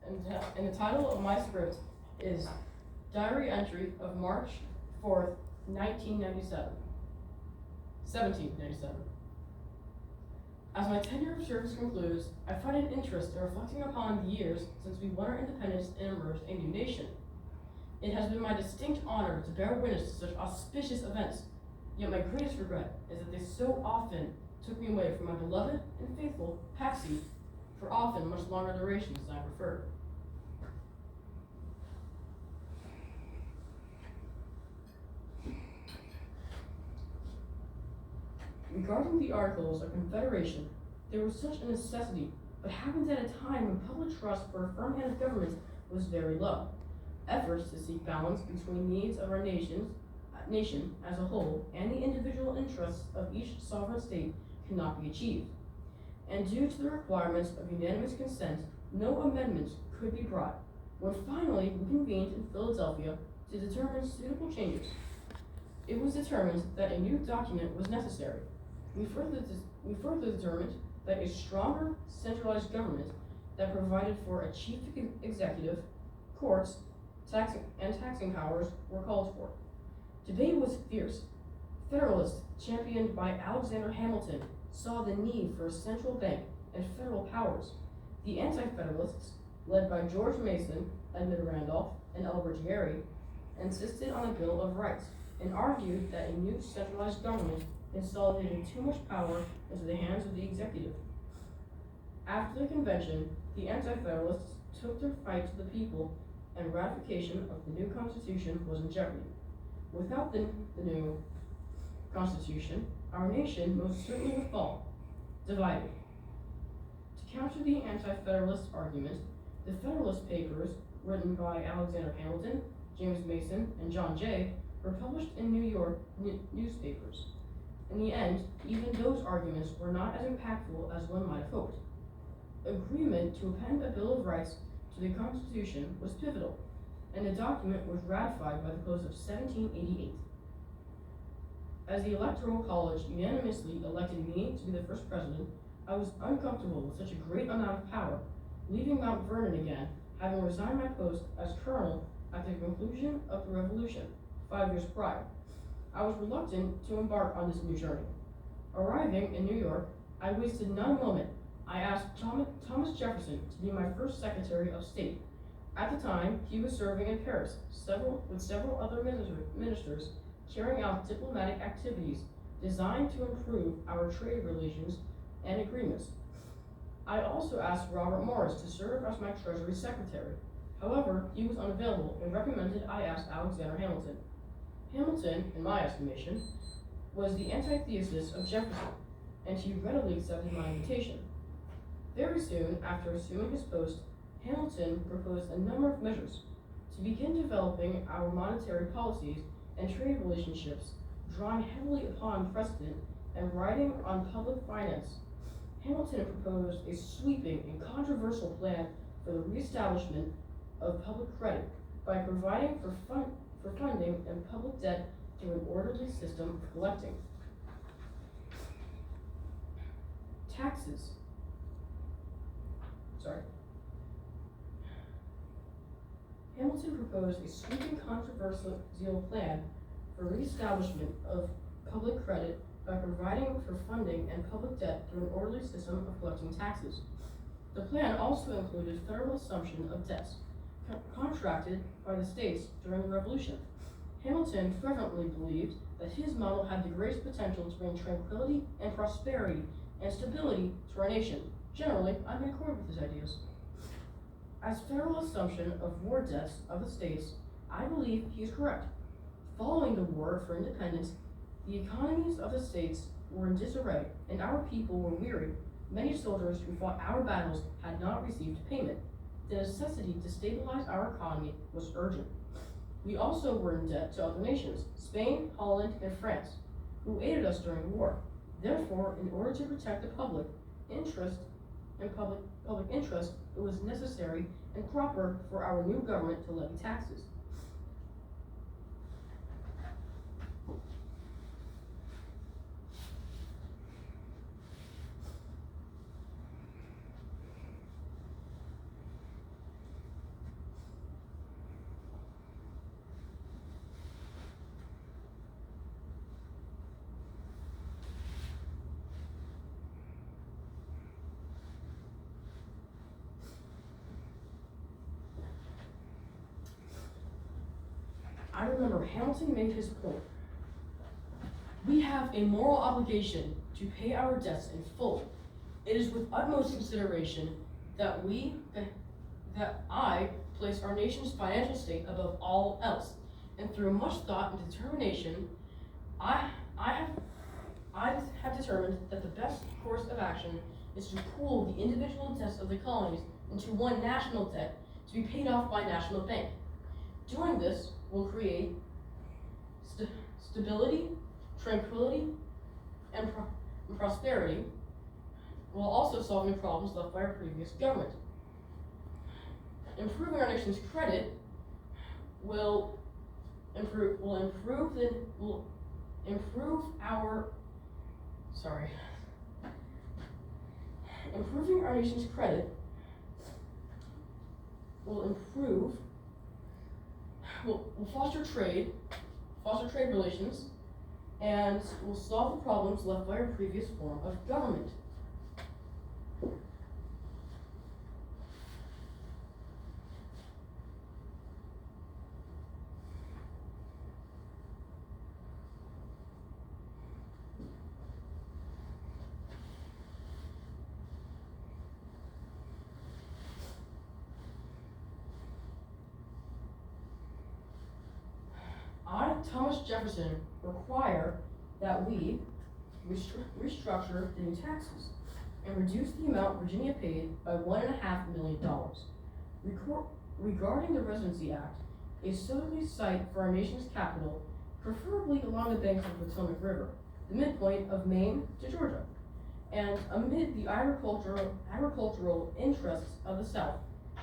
and the title of my script is Diary Entry of March 4th, 1997. 1797. As my tenure of service concludes, I find an interest in reflecting upon the years since we won our independence and emerged a new nation. It has been my distinct honor to bear witness to such auspicious events, yet my greatest regret is that they so often took me away from my beloved and faithful Patsy for often much longer durations than I preferred. Regarding the Articles of Confederation, there was such a necessity, but happened at a time when public trust for a firm hand of government was very low. Efforts to seek balance between needs of our nation as a whole and the individual interests of each sovereign state cannot be achieved. And due to the requirements of unanimous consent, no amendments could be brought. When finally we convened in Philadelphia to determine suitable changes, it was determined that a new document was necessary. We further determined that a stronger centralized government that provided for a chief executive, courts, taxing powers were called for. Debate was fierce. Federalists, championed by Alexander Hamilton, saw the need for a central bank and federal powers. The Anti-Federalists, led by George Mason, Edmund Randolph, and Elbert Gerry, insisted on a Bill of Rights and argued that a new centralized government consolidated too much power into the hands of the executive. After the convention, the Anti-Federalists took their fight to the people, and ratification of the new Constitution was in jeopardy. Without the new Constitution, our nation most certainly would fall, divided. To counter the Anti-Federalist argument, the Federalist Papers, written by Alexander Hamilton, James Mason, and John Jay, were published in New York newspapers. In the end, even those arguments were not as impactful as one might have hoped. Agreement to append a Bill of Rights to the Constitution was pivotal, and the document was ratified by the close of 1788. As the Electoral College unanimously elected me to be the first president, I was uncomfortable with such a great amount of power, leaving Mount Vernon again, having resigned my post as colonel at the conclusion of the Revolution, 5 years prior. I was reluctant to embark on this new journey. Arriving in New York, I wasted not a moment. I asked Thomas Jefferson to be my first Secretary of State. At the time, he was serving in Paris, with several other ministers carrying out diplomatic activities designed to improve our trade relations and agreements. I also asked Robert Morris to serve as my Treasury Secretary. However, he was unavailable and recommended I ask Alexander Hamilton. Hamilton, in my estimation, was the antithesis of Jefferson, and he readily accepted my invitation. Very soon after assuming his post, Hamilton proposed a number of measures to begin developing our monetary policies and trade relationships, drawing heavily upon precedent and riding on public finance. Hamilton proposed a sweeping and controversial plan for the reestablishment of public credit by providing for funding and public debt through an orderly system of collecting. Taxes. Hamilton proposed a sweeping controversial plan for reestablishment of public credit by providing for funding and public debt through an orderly system of collecting taxes. The plan also included federal assumption of debts contracted by the states during the Revolution. Hamilton fervently believed that his model had the greatest potential to bring tranquility and prosperity and stability to our nation. Generally, I'm in accord with his ideas. As federal assumption of war debts of the states, I believe he is correct. Following the war for independence, the economies of the states were in disarray, and our people were weary. Many soldiers who fought our battles had not received payment. The necessity to stabilize our economy was urgent. We also were in debt to other nations, Spain, Holland, and France, who aided us during the war. Therefore, in order to protect the public interest, it was necessary and proper for our new government to levy taxes. remember Hamilton made his point. We have a moral obligation to pay our debts in full. It is with utmost consideration that I place our nation's financial state above all else, and through much thought and determination, I have determined that the best course of action is to pool the individual debts of the colonies into one national debt to be paid off by a national bank. Doing this will create stability, tranquility, and prosperity, while also solving problems left by our previous government. Improving our nation's credit will improve our improving our nation's credit will foster trade relations, and will solve the problems left by our previous form of government. I, Thomas Jefferson, require that we restructure the new taxes and reduce the amount Virginia paid by $1.5 million. Regarding the Residency Act, a southerly site for our nation's capital, preferably along the banks of the Potomac River, the midpoint of Maine to Georgia, and amid the agricultural interests of the South,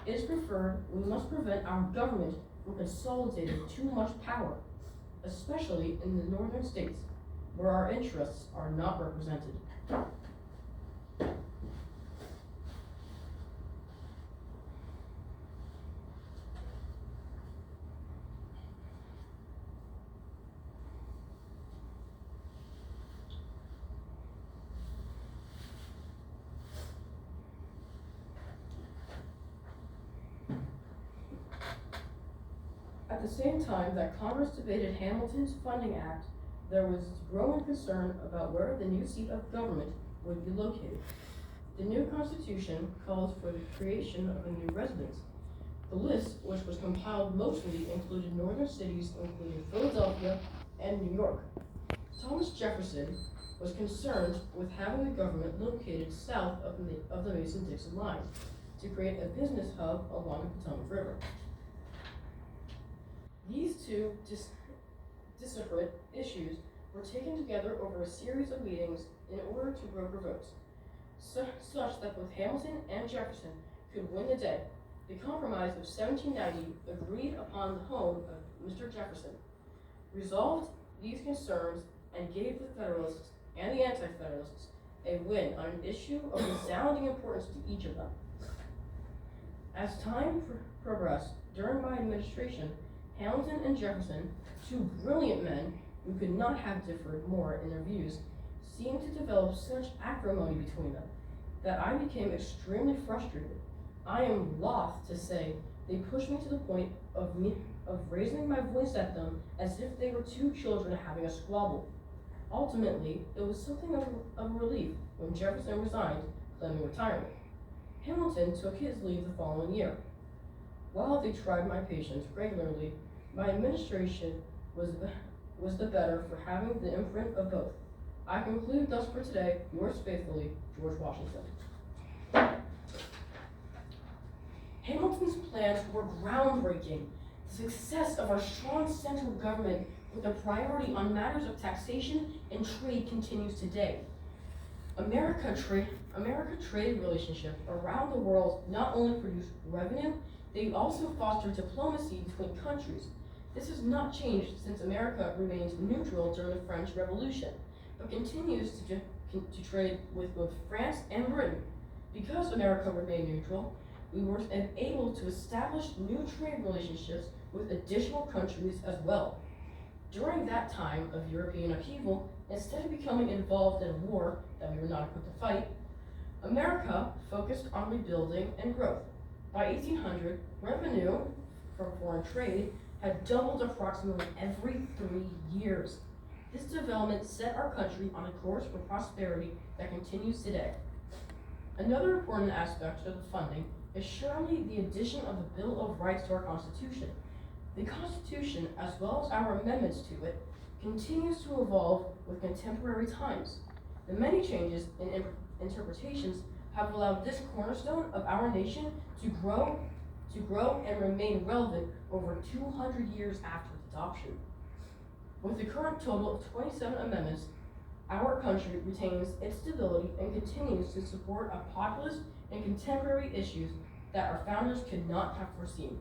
it is preferred we must prevent our government from consolidating too much power, especially in the northern states, where our interests are not represented. At the same time that Congress debated Hamilton's Funding Act, there was growing concern about where the new seat of government would be located. The new Constitution called for the creation of a new residence. The list, which was compiled mostly, included northern cities including Philadelphia and New York. Thomas Jefferson was concerned with having the government located south of the Mason-Dixon line to create a business hub along the Potomac River. These two disparate issues were taken together over a series of meetings in order to broker votes, such that both Hamilton and Jefferson could win the day. The Compromise of 1790 agreed upon the home of Mr. Jefferson, resolved these concerns, and gave the Federalists and the Anti-Federalists a win on an issue of resounding importance to each of them. As time progressed during my administration, Hamilton and Jefferson, two brilliant men who could not have differed more in their views, seemed to develop such acrimony between them that I became extremely frustrated. I am loath to say they pushed me to the point of raising my voice at them as if they were two children having a squabble. Ultimately, it was something of a relief when Jefferson resigned, claiming retirement. Hamilton took his leave the following year. While they tried my patience regularly, my administration was the better for having the imprint of both. I conclude thus for today, yours faithfully, George Washington. Hamilton's plans were groundbreaking. The success of our strong central government with a priority on matters of taxation and trade continues today. America trade relationships around the world not only produce revenue, they also foster diplomacy between countries. This has not changed since America remained neutral during the French Revolution, but continues to trade with both France and Britain. Because America remained neutral, we were able to establish new trade relationships with additional countries as well. During that time of European upheaval, instead of becoming involved in a war that we were not equipped to fight, America focused on rebuilding and growth. By 1800, revenue from foreign trade had doubled approximately every 3 years. This development set our country on a course for prosperity that continues today. Another important aspect of the funding is surely the addition of the Bill of Rights to our Constitution. The Constitution, as well as our amendments to it, continues to evolve with contemporary times. The many changes in interpretations have allowed this cornerstone of our nation to grow and remain relevant over 200 years after its adoption. With the current total of 27 amendments, our country retains its stability and continues to support a populous and contemporary issues that our founders could not have foreseen.